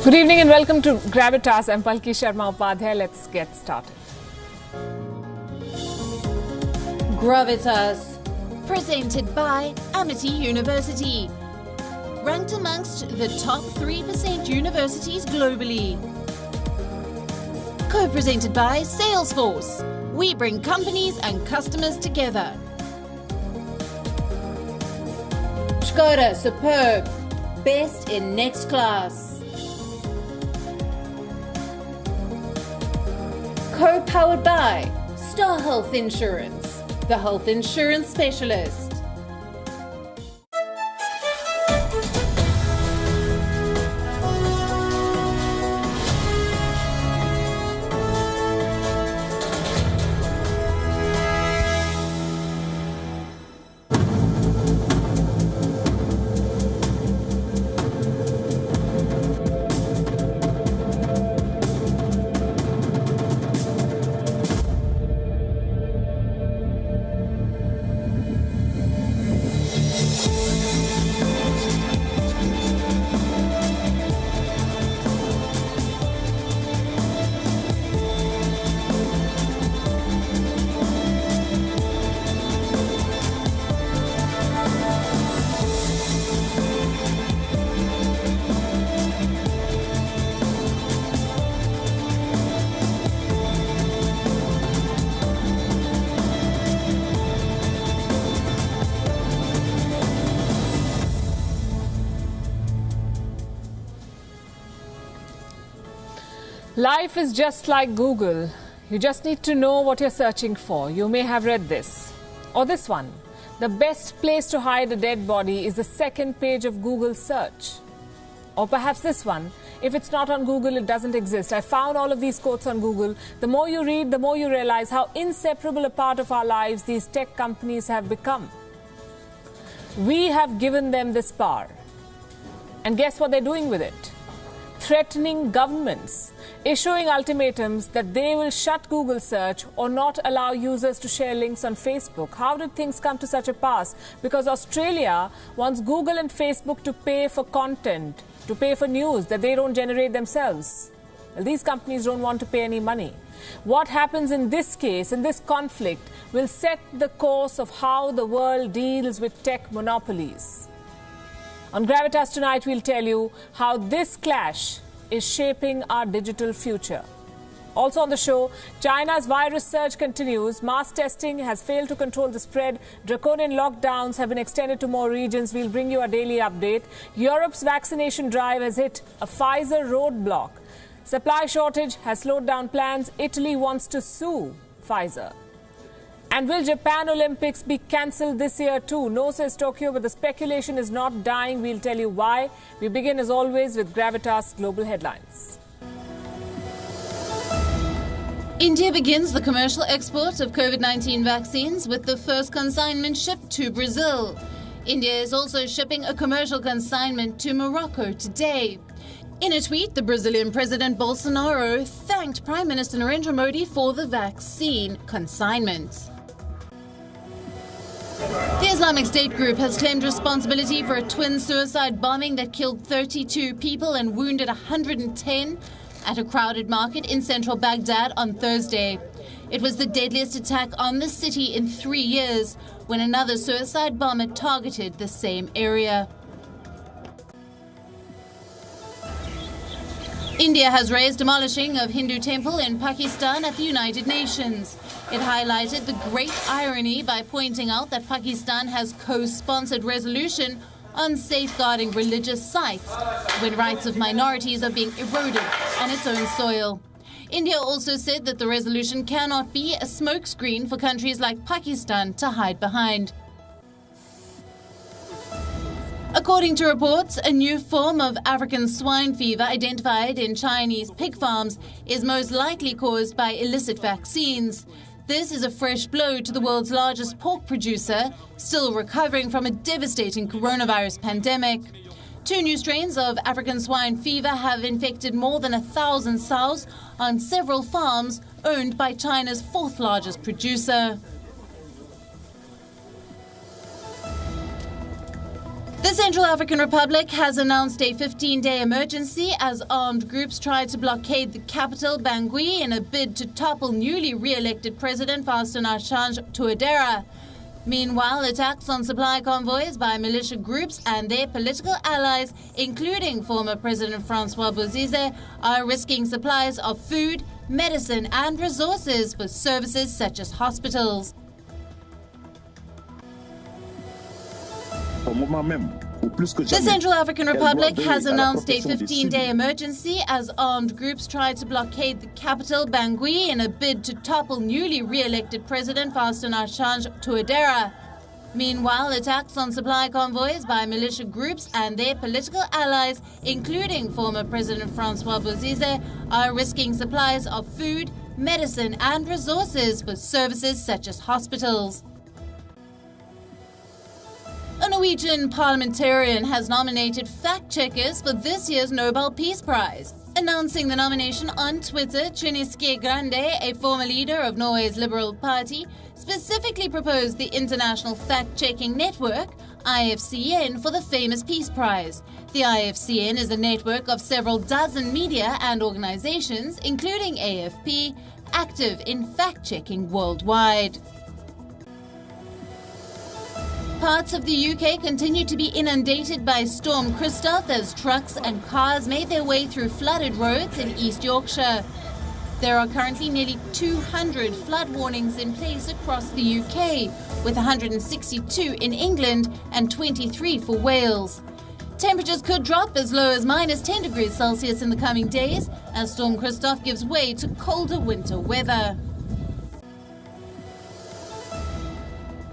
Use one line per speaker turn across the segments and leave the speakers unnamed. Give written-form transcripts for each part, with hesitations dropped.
Good evening and welcome to Gravitas. I'm Palki Sharma Upadhyay. Let's get started.
Gravitas, presented by Amity University, ranked amongst the top 3% universities globally. Co-presented by Salesforce. We bring companies and customers together. Skoda, superb. Best in next class. Co-powered by Star Health Insurance, the health insurance specialist.
Life is just like Google. You just need to know what you're searching for. You may have read this. Or this one. The best place to hide a dead body is the second page of Google search. Or perhaps this one. If it's not on Google, it doesn't exist. I found all of these quotes on Google. The more you read, the more you realize how inseparable a part of our lives these tech companies have become. We have given them this power. And guess what they're doing with it? Threatening governments, issuing ultimatums that they will shut Google search or not allow users to share links on Facebook. How did things come to such a pass? Because Australia wants Google and Facebook to pay for content, to pay for news that they don't generate themselves. Well, these companies don't want to pay any money. What happens in this case, in this conflict, will set the course of how the world deals with tech monopolies. On Gravitas tonight, we'll tell you how this clash is shaping our digital future. Also on the show, China's virus surge continues. Mass testing has failed to control the spread. Draconian lockdowns have been extended to more regions. We'll bring you a daily update. Europe's vaccination drive has hit a Pfizer roadblock. Supply shortage has slowed down plans. Italy wants to sue Pfizer. And will Japan Olympics be cancelled this year too? No, says Tokyo, but the speculation is not dying. We'll tell you why. We begin as always with Gravitas Global Headlines.
India begins the commercial export of COVID-19 vaccines with the first consignment shipped to Brazil. India is also shipping a commercial consignment to Morocco today. In a tweet, the Brazilian President Bolsonaro thanked Prime Minister Narendra Modi for the vaccine consignment. The Islamic State group has claimed responsibility for a twin suicide bombing that killed 32 people and wounded 110 at a crowded market in central Baghdad on Thursday. It was the deadliest attack on the city in 3 years when another suicide bomber targeted the same area. India has raised demolishing of Hindu temple in Pakistan at the United Nations. It highlighted the great irony by pointing out that Pakistan has co-sponsored resolution on safeguarding religious sites when rights of minorities are being eroded on its own soil. India also said that the resolution cannot be a smokescreen for countries like Pakistan to hide behind. According to reports, a new form of African swine fever identified in Chinese pig farms is most likely caused by illicit vaccines. This is a fresh blow to the world's largest pork producer, still recovering from a devastating coronavirus pandemic. 2 new strains of African swine fever have infected more than 1,000 sows on several farms owned by China's 4th largest producer. The Central African Republic has announced a 15-day emergency as armed groups try to blockade the capital, Bangui, in a bid to topple newly re-elected President Faustin Archange Touadera. Meanwhile, attacks on supply convoys by militia groups and their political allies, including former President Francois Bozize, are risking supplies of food, medicine and resources for services such as hospitals. The Central African Republic has announced a 15-day emergency as armed groups try to blockade the capital, Bangui, in a bid to topple newly re-elected President Faustin Archange Touadera. Meanwhile, attacks on supply convoys by militia groups and their political allies, including former President Francois Bozize, are risking supplies of food, medicine and resources for services such as hospitals. A Norwegian parliamentarian has nominated fact-checkers for this year's Nobel Peace Prize. Announcing the nomination on Twitter, Trine Skei Grande, a former leader of Norway's Liberal Party, specifically proposed the International Fact-Checking Network, IFCN, for the famous Peace Prize. The IFCN is a network of several dozen media and organizations, including AFP, active in fact-checking worldwide. Parts of the UK continue to be inundated by Storm Christoph as trucks and cars made their way through flooded roads in East Yorkshire. There are currently nearly 200 flood warnings in place across the UK, with 162 in England and 23 for Wales. Temperatures could drop as low as -10 degrees Celsius in the coming days as Storm Christoph gives way to colder winter weather.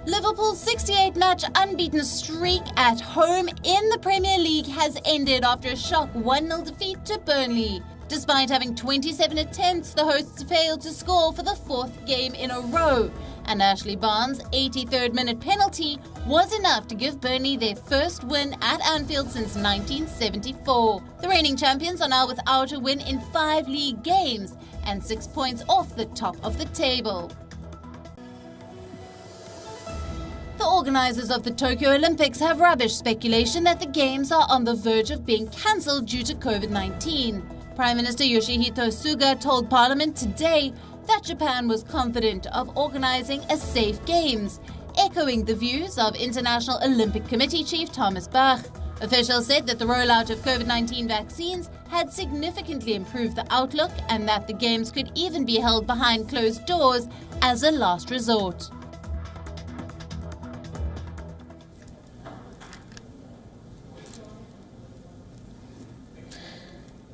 Liverpool's 68-match unbeaten streak at home in the Premier League has ended after a shock 1-0 defeat to Burnley. Despite having 27 attempts, the hosts failed to score for the fourth game in a row, and Ashley Barnes' 83rd minute penalty was enough to give Burnley their first win at Anfield since 1974. The reigning champions are now without a win in 5 league games and 6 points off the top of the table. The organisers of the Tokyo Olympics have rubbished speculation that the Games are on the verge of being cancelled due to COVID-19. Prime Minister Yoshihito Suga told Parliament today that Japan was confident of organising a safe Games, echoing the views of International Olympic Committee Chief Thomas Bach. Officials said that the rollout of COVID-19 vaccines had significantly improved the outlook and that the Games could even be held behind closed doors as a last resort.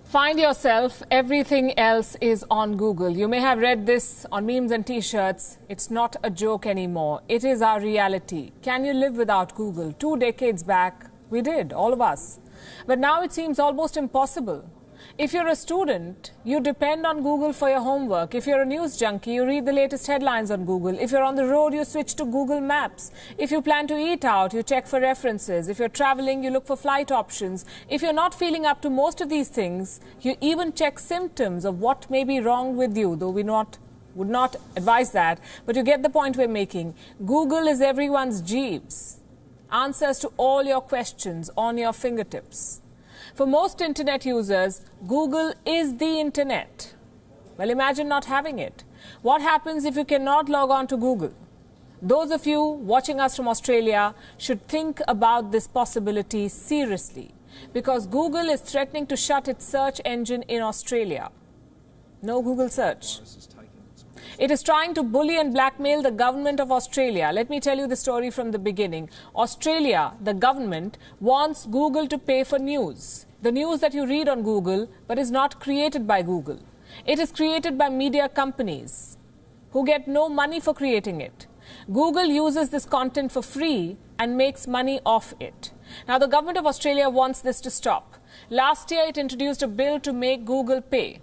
Find yourself, everything else is on Google. You may have read this on memes and t-shirts. It's not a joke anymore. It is our reality. Can you live without Google? 2 decades back, we did, all of us. But now it seems almost impossible. If you're a student, you depend on Google for your homework. If you're a news junkie, you read the latest headlines on Google. If you're on the road, you switch to Google Maps. If you plan to eat out, you check for references. If you're traveling, you look for flight options. If you're not feeling up to most of these things, you even check symptoms of what may be wrong with you, though we would not advise that. But you get the point we're making. Google is everyone's Jeeves. Answers to all your questions on your fingertips. For most internet users, Google is the internet. Well, imagine not having it. What happens if you cannot log on to Google? Those of you watching us from Australia should think about this possibility seriously, because Google is threatening to shut its search engine in Australia. No Google search. It is trying to bully and blackmail the government of Australia. Let me tell you the story from the beginning. Australia, the government, wants Google to pay for news. The news that you read on Google, but is not created by Google. It is created by media companies who get no money for creating it. Google uses this content for free and makes money off it. Now, the government of Australia wants this to stop. Last year, it introduced a bill to make Google pay.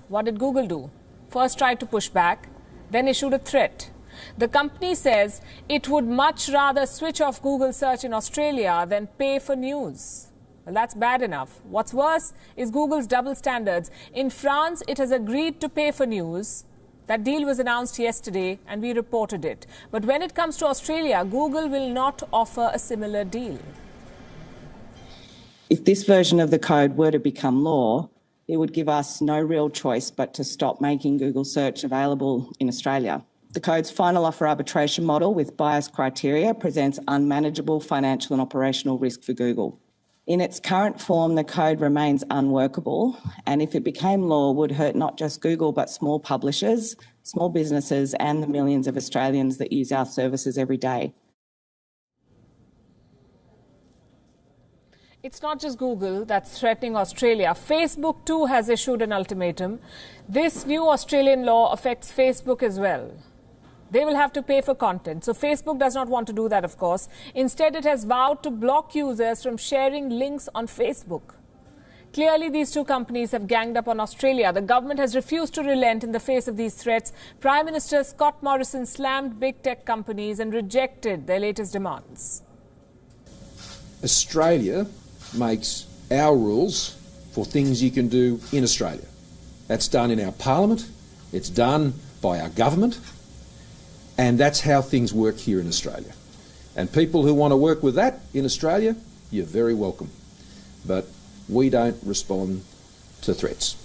What did Google do? First tried to push back, then issued a threat. The company says it would much rather switch off Google search in Australia than pay for news. Well, that's bad enough. What's worse is Google's double standards. In France, it has agreed to pay for news. That deal was announced yesterday and we reported it. But when it comes to Australia, Google will not offer a similar deal.
If this version of the code were to become law, it would give us no real choice but to stop making Google search available in Australia. The code's final offer arbitration model with biased criteria presents unmanageable financial and operational risk for Google. In its current form, the code remains unworkable, and if it became law, would hurt not just Google but small publishers, small businesses and the millions of Australians that use our services every day.
It's not just Google that's threatening Australia. Facebook too has issued an ultimatum. This new Australian law affects Facebook as well. They will have to pay for content. So Facebook does not want to do that, of course. Instead, it has vowed to block users from sharing links on Facebook. Clearly, these two companies have ganged up on Australia. The government has refused to relent in the face of these threats. Prime Minister Scott Morrison slammed big tech companies and rejected their latest demands.
Australia makes our rules for things you can do in Australia. That's done in our parliament. It's done by our government. And that's how things work here in Australia. And people who want to work with that in Australia, you're very welcome. But we don't respond to threats.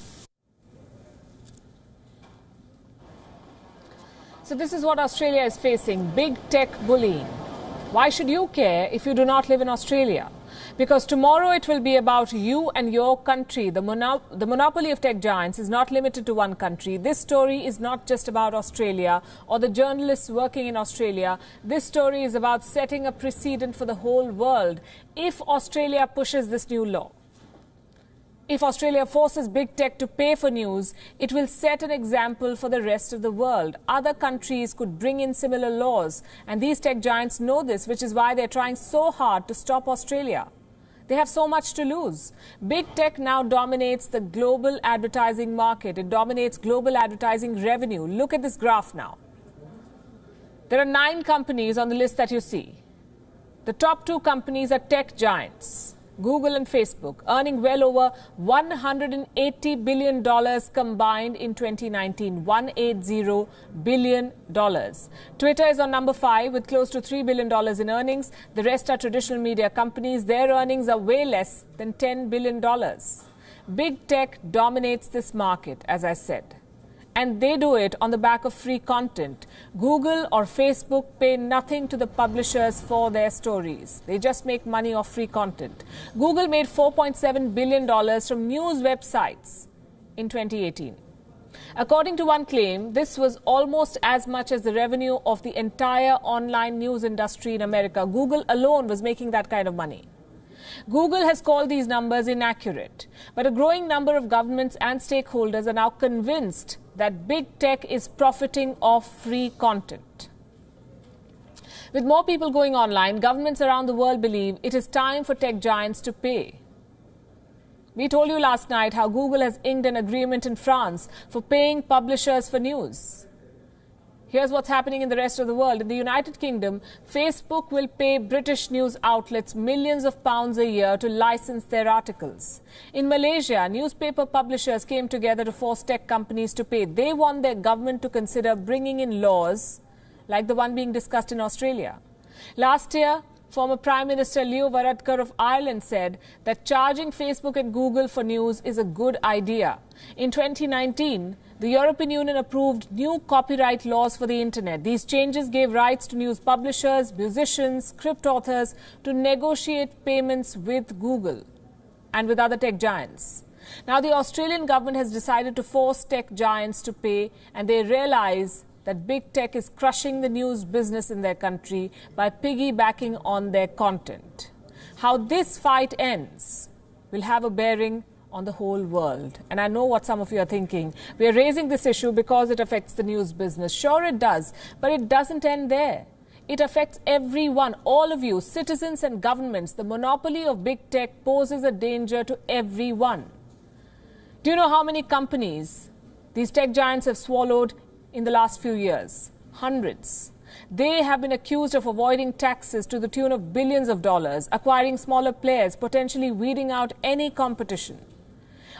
So this is what Australia is facing, big tech bullying. Why should you care if you do not live in Australia? Because tomorrow it will be about you and your country. The monopoly of tech giants is not limited to one country. This story is not just about Australia or the journalists working in Australia. This story is about setting a precedent for the whole world if Australia pushes this new law. If Australia forces big tech to pay for news, it will set an example for the rest of the world. Other countries could bring in similar laws, and these tech giants know this, which is why they're trying so hard to stop Australia. They have so much to lose. Big tech now dominates the global advertising market. It dominates global advertising revenue. Look at this graph now. There are 9 companies on the list that you see. The top 2 companies are tech giants, Google and Facebook, earning well over $180 billion combined in 2019, $180 billion. Twitter is on number 5 with close to $3 billion in earnings. The rest are traditional media companies. Their earnings are way less than $10 billion. Big tech dominates this market, as I said. And they do it on the back of free content. Google or Facebook pay nothing to the publishers for their stories. They just make money off free content. Google made $4.7 billion from news websites in 2018. According to one claim, this was almost as much as the revenue of the entire online news industry in America. Google alone was making that kind of money. Google has called these numbers inaccurate, but a growing number of governments and stakeholders are now convinced that big tech is profiting off free content. With more people going online, governments around the world believe it is time for tech giants to pay. We told you last night how Google has inked an agreement in France for paying publishers for news. Here's what's happening in the rest of the world. In the United Kingdom, Facebook will pay British news outlets millions of pounds a year to license their articles. In Malaysia, newspaper publishers came together to force tech companies to pay. They want their government to consider bringing in laws like the one being discussed in Australia. Last year, former Prime Minister Leo Varadkar of Ireland said that charging Facebook and Google for news is a good idea. In 2019, the European Union approved new copyright laws for the internet. These changes gave rights to news publishers, musicians, script authors to negotiate payments with Google and with other tech giants. Now, the Australian government has decided to force tech giants to pay, and they realize that big tech is crushing the news business in their country by piggybacking on their content. How this fight ends will have a bearing on the whole world. And I know what some of you are thinking. We are raising this issue because it affects the news business. Sure, it does, but it doesn't end there. It affects everyone, all of you, citizens and governments. The monopoly of big tech poses a danger to everyone. Do you know how many companies these tech giants have swallowed in the last few years? Hundreds. They have been accused of avoiding taxes to the tune of billions of dollars, acquiring smaller players, potentially weeding out any competition.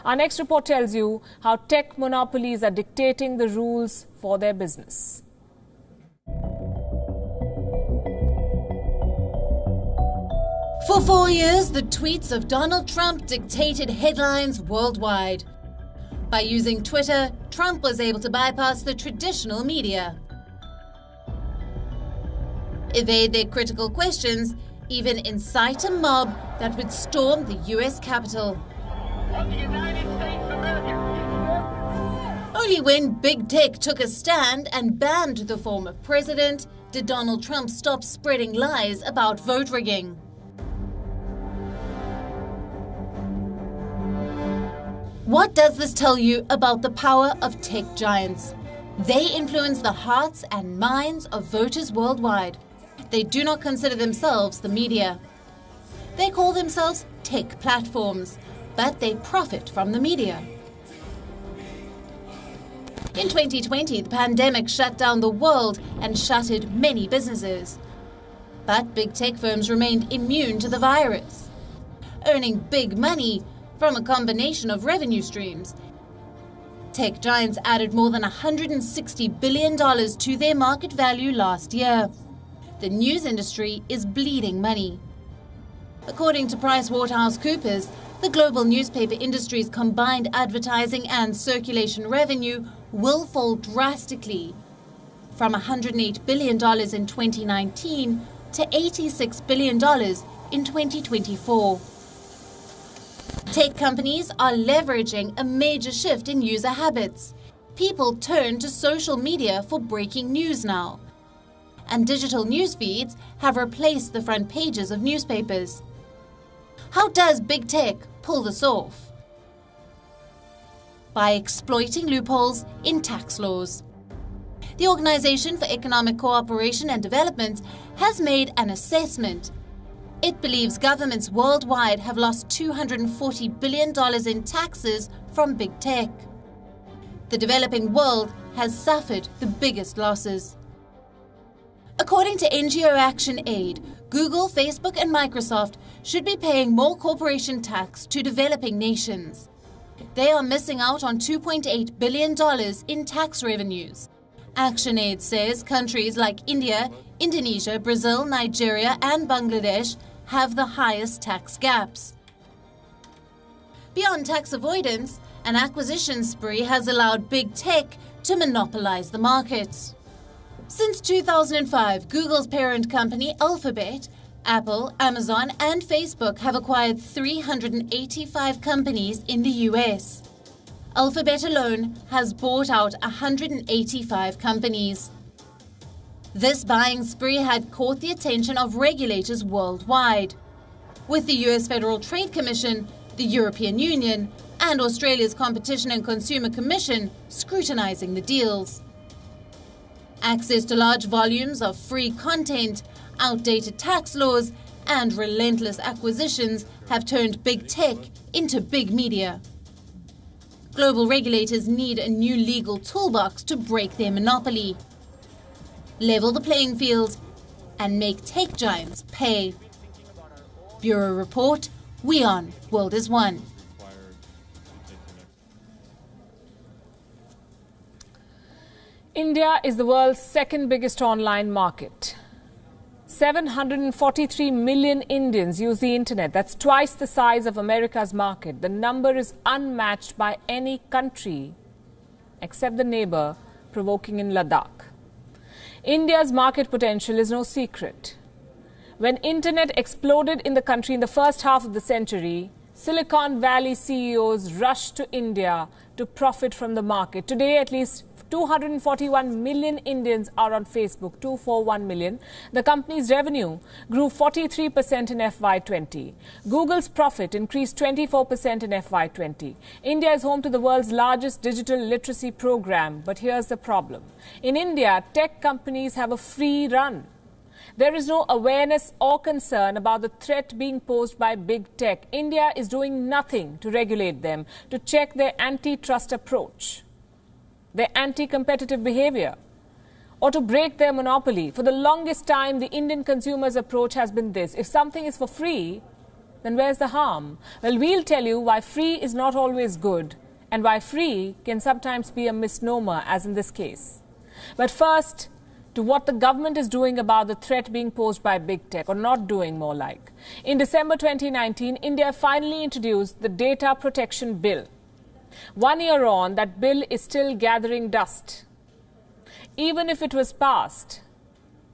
Our next report tells you how tech monopolies are dictating the rules for their business.
For 4 years, the tweets of Donald Trump dictated headlines worldwide. By using Twitter, Trump was able to bypass the traditional media, evade their critical questions, even incite a mob that would storm the US Capitol. Only when big tech took a stand and banned the former president did Donald Trump stop spreading lies about vote rigging. What does this tell you about the power of tech giants? They influence the hearts and minds of voters worldwide. They do not consider themselves the media. They call themselves tech platforms, but they profit from the media. In 2020, the pandemic shut down the world and shuttered many businesses. But big tech firms remained immune to the virus, earning big money from a combination of revenue streams. Tech giants added more than $160 billion to their market value last year. The news industry is bleeding money. According to PricewaterhouseCoopers, the global newspaper industry's combined advertising and circulation revenue will fall drastically from $108 billion in 2019 to $86 billion in 2024. Tech companies are leveraging a major shift in user habits. People turn to social media for breaking news now. And digital news feeds have replaced the front pages of newspapers. How does big tech pull this off? By exploiting loopholes in tax laws. The Organization for Economic Cooperation and Development has made an assessment. It believes governments worldwide have lost $240 billion in taxes from big tech. The developing world has suffered the biggest losses. According to NGO Action Aid, Google, Facebook and Microsoft should be paying more corporation tax to developing nations. They are missing out on $2.8 billion in tax revenues. Action Aid says countries like India, Indonesia, Brazil, Nigeria and Bangladesh have the highest tax gaps. Beyond tax avoidance, an acquisition spree has allowed big tech to monopolize the market. Since 2005, Google's parent company Alphabet, Apple, Amazon and Facebook have acquired 385 companies in the US. Alphabet alone has bought out 185 companies. This buying spree had caught the attention of regulators worldwide, with the US Federal Trade Commission, the European Union and Australia's Competition and Consumer Commission scrutinizing the deals. Access to large volumes of free content, outdated tax laws and relentless acquisitions have turned big tech into big media. Global regulators need a new legal toolbox to break their monopoly, level the playing field and make tech giants pay. Bureau Report, WION World is One.
India is the world's second biggest online market. 743 million Indians use the internet. That's twice the size of America's market. The number is unmatched by any country except the neighbor provoking in Ladakh. India's market potential is no secret. When internet exploded in the country in the first half of the century, Silicon Valley CEOs rushed to India to profit from the market. Today, at least 241 million Indians are on Facebook, 241 million. The company's revenue grew 43% in FY20. Google's profit increased 24% in FY20. India is home to the world's largest digital literacy program. But here's the problem. In India, tech companies have a free run. There is no awareness or concern about the threat being posed by big tech. India is doing nothing to regulate them, to check their antitrust approach, their anti-competitive behavior, or to break their monopoly. For the longest time, the Indian consumer's approach has been this: if something is for free, then where's the harm? Well, we'll tell you why free is not always good and why free can sometimes be a misnomer, as in this case. But first, to what the government is doing about the threat being posed by big tech, or not doing, more like. In December 2019, India finally introduced the Data Protection Bill. 1 year on, that bill is still gathering dust. Even if it was passed,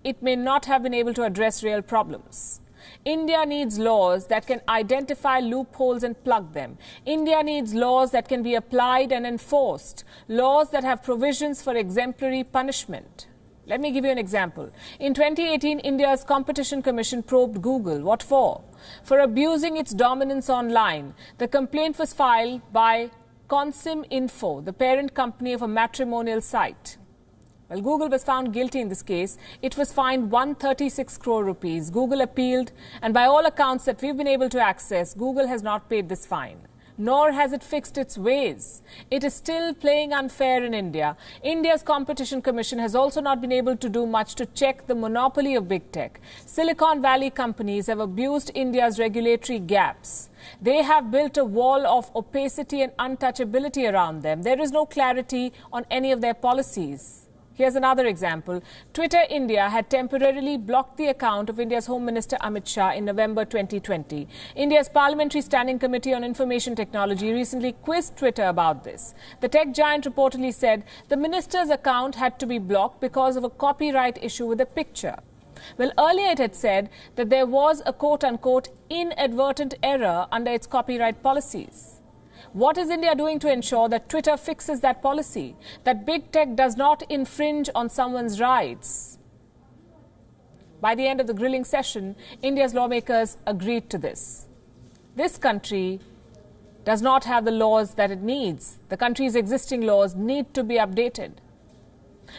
it may not have been able to address real problems. India needs laws that can identify loopholes and plug them. India needs laws that can be applied and enforced. Laws that have provisions for exemplary punishment. Let me give you an example. In 2018, India's Competition Commission probed Google. What for? For abusing its dominance online. The complaint was filed by Consim Info, the parent company of a matrimonial site. Well, Google was found guilty in this case. It was fined 136 crore rupees. Google appealed, and by all accounts that we've been able to access, Google has not paid this fine. Nor has it fixed its ways. It is still playing unfair in India. India's Competition Commission has also not been able to do much to check the monopoly of big tech. Silicon Valley companies have abused India's regulatory gaps. They have built a wall of opacity and untouchability around them. There is no clarity on any of their policies. Here's another example. Twitter India had temporarily blocked the account of India's Home Minister Amit Shah in November 2020. India's Parliamentary Standing Committee on Information Technology recently quizzed Twitter about this. The tech giant reportedly said the minister's account had to be blocked because of a copyright issue with a picture. Well, earlier it had said that there was a quote-unquote inadvertent error under its copyright policies. What is India doing to ensure that Twitter fixes that policy, that big tech does not infringe on someone's rights? By the end of the grilling session, India's lawmakers agreed to this. This country does not have the laws that it needs. The country's existing laws need to be updated,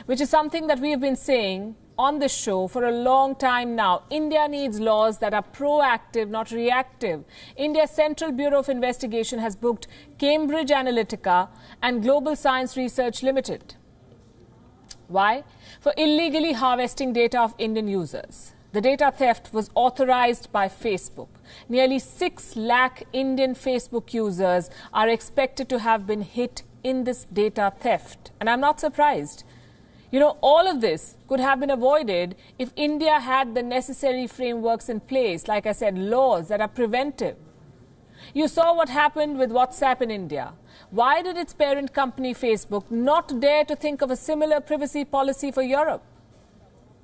which is something that we have been saying on this show for a long time now. India needs laws that are proactive, not reactive. India's Central Bureau of Investigation has booked Cambridge Analytica and Global Science Research Limited. Why? For illegally harvesting data of Indian users. The data theft was authorized by Facebook. Nearly 6 lakh Indian Facebook users are expected to have been hit in this data theft. And I'm not surprised. You know, all of this could have been avoided if India had the necessary frameworks in place, like I said, laws that are preventive. You saw what happened with WhatsApp in India. Why did its parent company, Facebook, not dare to think of a similar privacy policy for Europe?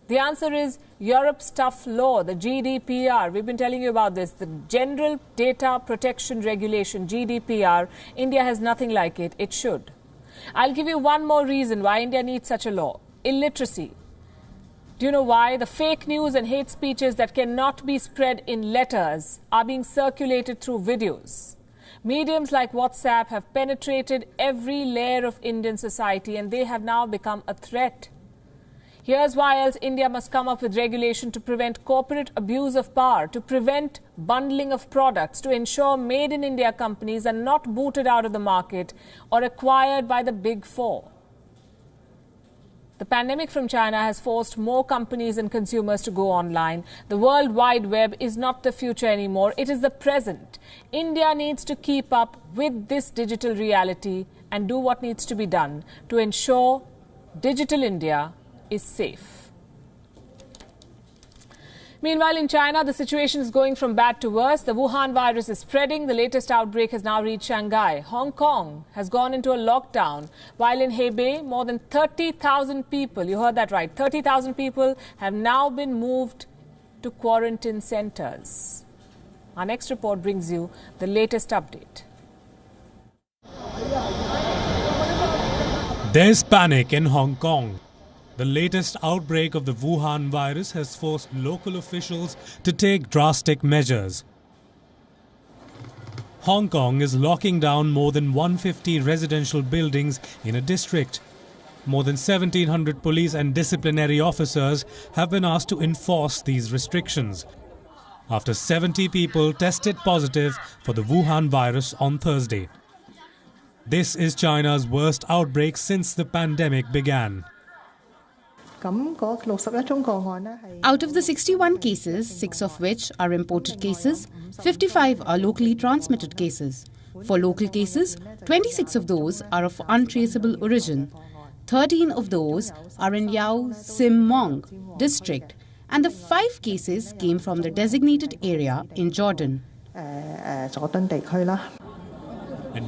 The answer is Europe's tough law, the GDPR. We've been telling you about this. The General Data Protection Regulation, GDPR. India has nothing like it. It should. I'll give you one more reason why India needs such a law. Illiteracy. Do you know why? The fake news and hate speeches that cannot be spread in letters are being circulated through videos. Mediums like WhatsApp have penetrated every layer of Indian society, and they have now become a threat. Here's why else India must come up with regulation to prevent corporate abuse of power, to prevent bundling of products, to ensure made in India companies are not booted out of the market or acquired by the big four. The pandemic from China has forced more companies and consumers to go online. The World Wide Web is not the future anymore. It is the present. India needs to keep up with this digital reality and do what needs to be done to ensure digital India is safe. Meanwhile, in China, the situation is going from bad to worse. The Wuhan virus is spreading. The latest outbreak has now reached Shanghai. Hong Kong has gone into a lockdown, while in Hebei, more than 30,000 people, you heard that right, 30,000 people have now been moved to quarantine centers. Our next report brings you the latest update.
There's panic in Hong Kong. The latest outbreak of the Wuhan virus has forced local officials to take drastic measures. Hong Kong is locking down more than 150 residential buildings in a district. More than 1,700 police and disciplinary officers have been asked to enforce these restrictions after 70 people tested positive for the Wuhan virus on Thursday. This is China's worst outbreak since the pandemic began.
Out of the 61 cases, 6 of which are imported cases, 55 are locally transmitted cases. For local cases, 26 of those are of untraceable origin. 13 of those are in Yao Sim Mong district, and the 5 cases came from the designated area in Jordan.
And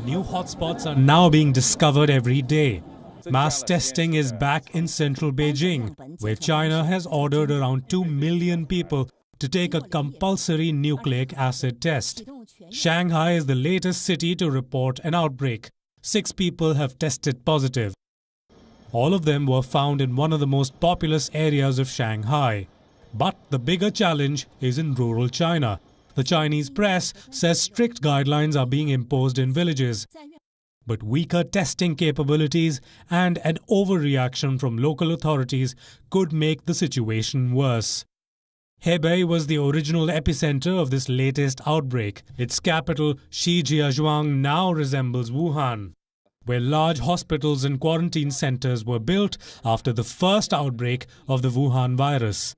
new hotspots are now being discovered every day. Mass testing is back in central Beijing, where China has ordered around 2 million people to take a compulsory nucleic acid test. Shanghai is the latest city to report an outbreak. 6 people have tested positive. All of them were found in one of the most populous areas of Shanghai. But the bigger challenge is in rural China. The Chinese press says strict guidelines are being imposed in villages. But weaker testing capabilities and an overreaction from local authorities could make the situation worse. Hebei was the original epicenter of this latest outbreak. Its capital, Shijiazhuang, now resembles Wuhan, where large hospitals and quarantine centers were built after the first outbreak of the Wuhan virus.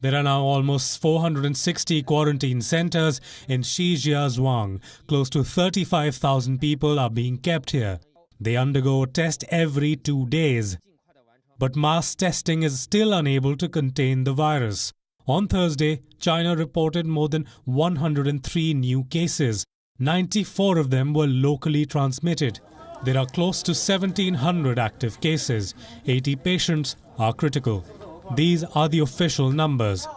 There are now almost 460 quarantine centers in Shijiazhuang. Close to 35,000 people are being kept here. They undergo a test every 2 days. But mass testing is still unable to contain the virus. On Thursday, China reported more than 103 new cases. 94 of them were locally transmitted. There are close to 1,700 active cases. 80 patients are critical. These are the official numbers.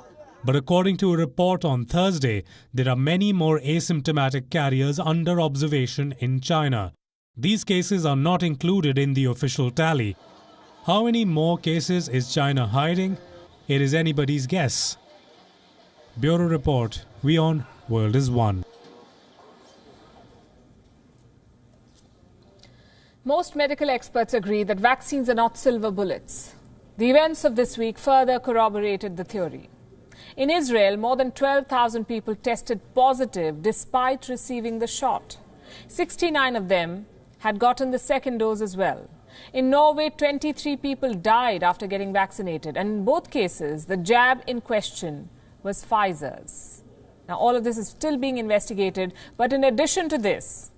But according to a report on Thursday, there are many more asymptomatic carriers under observation in China. These cases are not included in the official tally. How many more cases is China hiding? It is anybody's guess. Bureau Report, WION World is One.
Most medical experts agree that vaccines are not silver bullets. The events of this week further corroborated the theory. In Israel, more than 12,000 people tested positive despite receiving the shot. 69 of them had gotten the second dose as well. In Norway, 23 people died after getting vaccinated, and in both cases, the jab in question was Pfizer's. Now, all of this is still being investigated, but in addition to these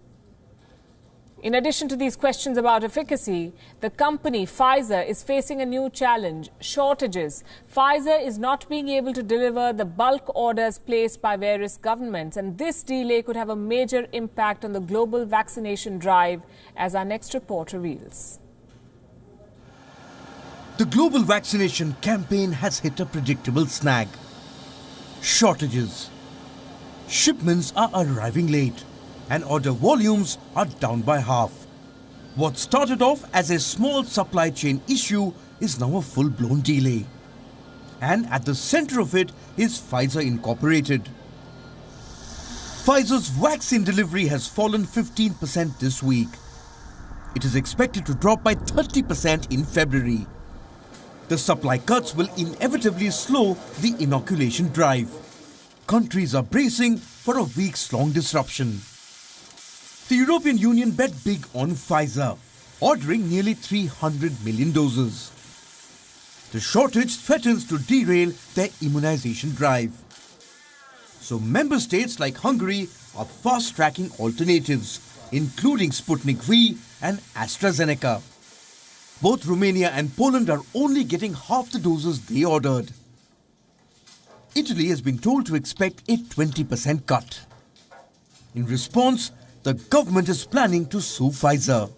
questions about efficacy, the company Pfizer is facing a new challenge: shortages. Pfizer is not being able to deliver the bulk orders placed by various governments, and this delay could have a major impact on the global vaccination drive, as our next report reveals.
The global vaccination campaign has hit a predictable snag: shortages. Shipments are arriving late, and order volumes are down by half. What started off as a small supply chain issue is now a full-blown delay. And at the center of it is Pfizer Incorporated. Pfizer's vaccine delivery has fallen 15% this week. It is expected to drop by 30% in February. The supply cuts will inevitably slow the inoculation drive. Countries are bracing for a weeks-long disruption. The European Union bet big on Pfizer, ordering nearly 300 million doses. The shortage threatens to derail their immunization drive. So member states like Hungary are fast-tracking alternatives, including Sputnik V and AstraZeneca. Both Romania and Poland are only getting half the doses they ordered. Italy has been told to expect a 20% cut. In response, the government is planning to sue Pfizer.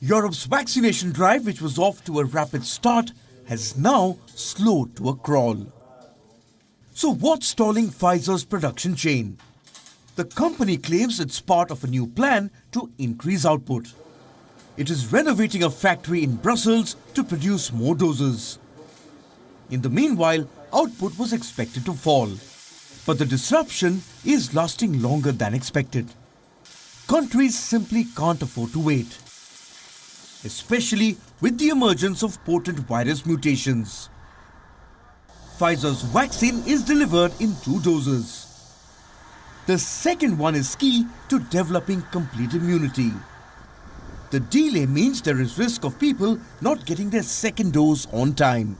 Europe's vaccination drive, which was off to a rapid start, has now slowed to a crawl. So what's stalling Pfizer's production chain? The company claims it's part of a new plan to increase output. It is renovating a factory in Brussels to produce more doses. In the meanwhile, output was expected to fall. But the disruption is lasting longer than expected. Countries simply can't afford to wait, especially with the emergence of potent virus mutations. Pfizer's vaccine is delivered in 2 doses. The second one is key to developing complete immunity. The delay means there is risk of people not getting their second dose on time.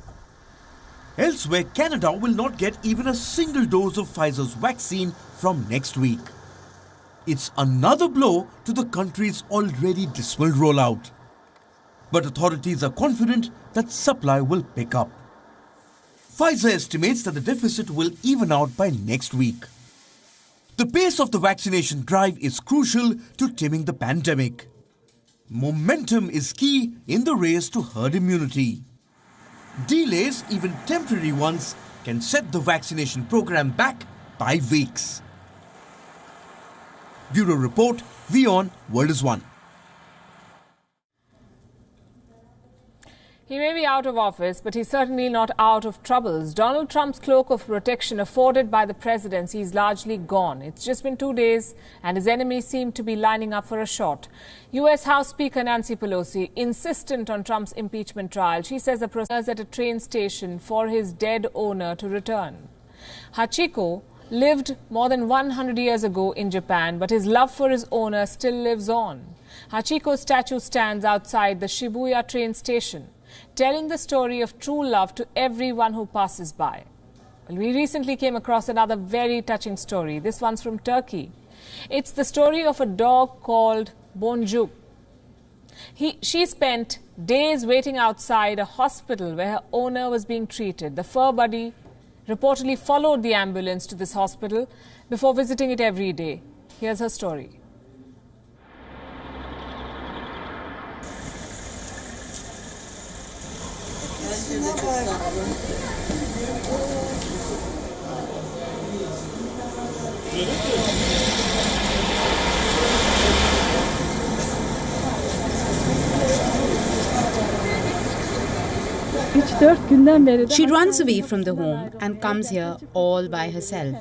Elsewhere, Canada will not get even a single dose of Pfizer's vaccine from next week. It's another blow to the country's already dismal rollout. but authorities are confident that supply will pick up. Pfizer estimates that the deficit will even out by next week. The pace of the vaccination drive is crucial to taming the pandemic. Momentum is key in the race to herd immunity. Delays, even temporary ones, can set the vaccination program back by weeks. Bureau Report, WION World is One.
He may be out of office, but he's certainly not out of troubles. Donald Trump's cloak of protection afforded by the presidency is largely gone. It's just been 2 days and his enemies seem to be lining up for a shot. U.S. House Speaker Nancy Pelosi, insistent on Trump's impeachment trial. She says the process at a train station for his dead owner to return. Hachiko lived more than 100 years ago in Japan, but his love for his owner still lives on. Hachiko's statue stands outside the Shibuya train station, telling the story of true love to everyone who passes by. Well, we recently came across another very touching story. This one's from Turkey. It's the story of a dog called Boncuk. She spent days waiting outside a hospital where her owner was being treated. The fur buddy reportedly followed the ambulance to this hospital before visiting it every day. Here's her story.
She runs away from the home and comes here all by herself.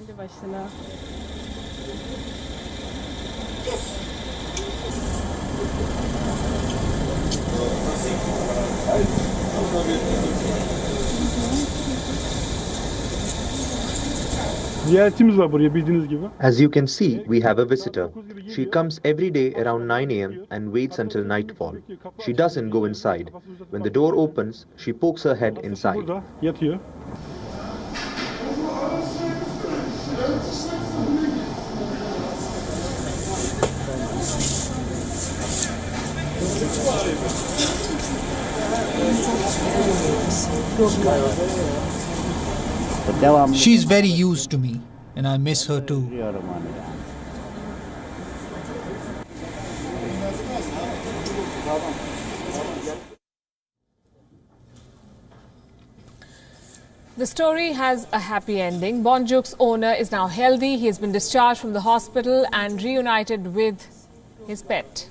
As you can see, we have a visitor. She comes every day around 9 a.m. and waits until nightfall. She doesn't go inside. When the door opens, she pokes her head inside.
She's very used to me, and I miss her too.
The story has a happy ending. Boncuk's owner is now healthy. He has been discharged from the hospital and reunited with his pet.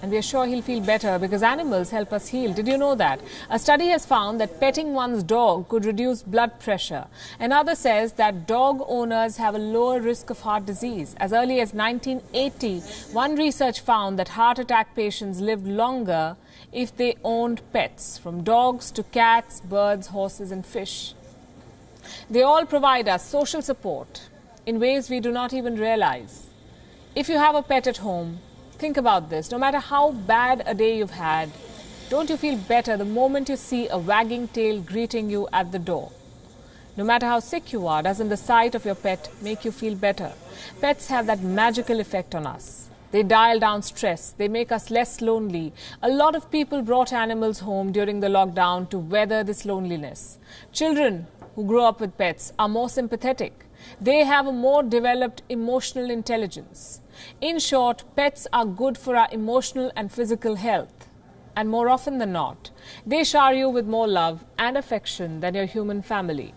And we are sure he'll feel better because animals help us heal. Did you know that? A study has found that petting one's dog could reduce blood pressure. Another says that dog owners have a lower risk of heart disease. As early as 1980, one research found that heart attack patients lived longer if they owned pets, from dogs to cats, birds, horses and fish. They all provide us social support in ways we do not even realize. If you have a pet at home, think about this. No matter how bad a day you've had, don't you feel better the moment you see a wagging tail greeting you at the door? No matter how sick you are, doesn't the sight of your pet make you feel better? Pets have that magical effect on us. They dial down stress. They make us less lonely. A lot of people brought animals home during the lockdown to weather this loneliness. Children who grow up with pets are more sympathetic. They have a more developed emotional intelligence. In short, pets are good for our emotional and physical health. And more often than not, they shower you with more love and affection than your human family.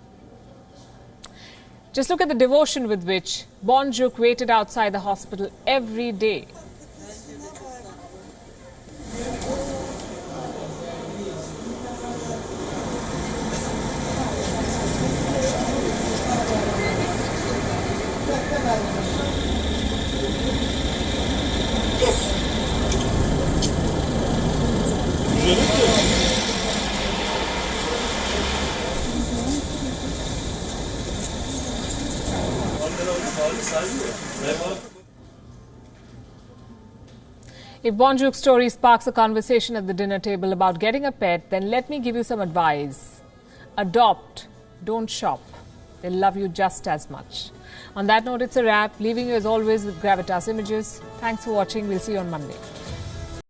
Just look at the devotion with which Boncuk waited outside the hospital every day. If Boncuk's story sparks a conversation at the dinner table about getting a pet, then let me give you some advice. Adopt, don't shop. They'll love you just as much. On that note, it's a wrap. Leaving you as always with Gravitas Images. Thanks for watching. We'll see you on Monday.